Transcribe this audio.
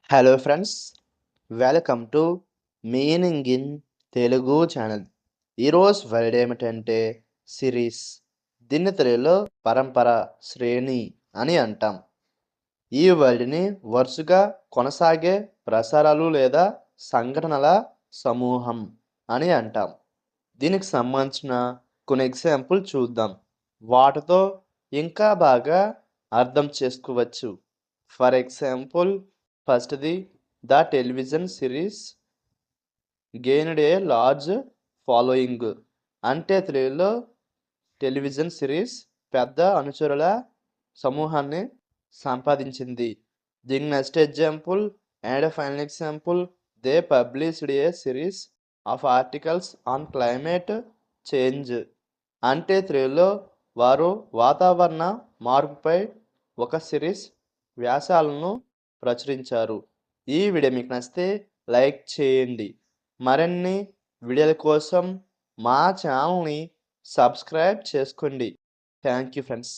Hello friends, welcome to meaning in Telugu channel. ఈరోజు word ఏమిటంటే series. దీన్ని తెలుగులో పరంపర, శ్రేణి అని అంటాం. ఈ వర్డ్ని వరుసగా కొనసాగే ప్రసారాలు లేదా సంఘటనల సమూహం అని అంటాం. దీనికి సంబంధించిన కొన్ని ఎగ్జాంపుల్ చూద్దాం. వాటితో ఇంకా బాగా అర్థం చేసుకోవచ్చు. ఫర్ ఎగ్జాంపుల్, ఫస్ట్‌ది the television series gained a large following. అంటే తెలుగులో టెలివిజన్ సిరీస్ పెద్ద అనుచరుల సమూహాన్ని సంపాదించింది. దీని next example and final example, they published A series of articles on climate change. అంటే తెలుగులో వారు వాతావరణ మార్పుపై ఒక సిరీస్ వ్యాసాలను ప్రచురించారు. ఈ వీడియో మీకు నచ్చితే లైక్ చేయండి. మరిన్ని వీడియోల కోసం మా ఛానల్ని సబ్స్క్రైబ్ చేసుకోండి. Thank you friends.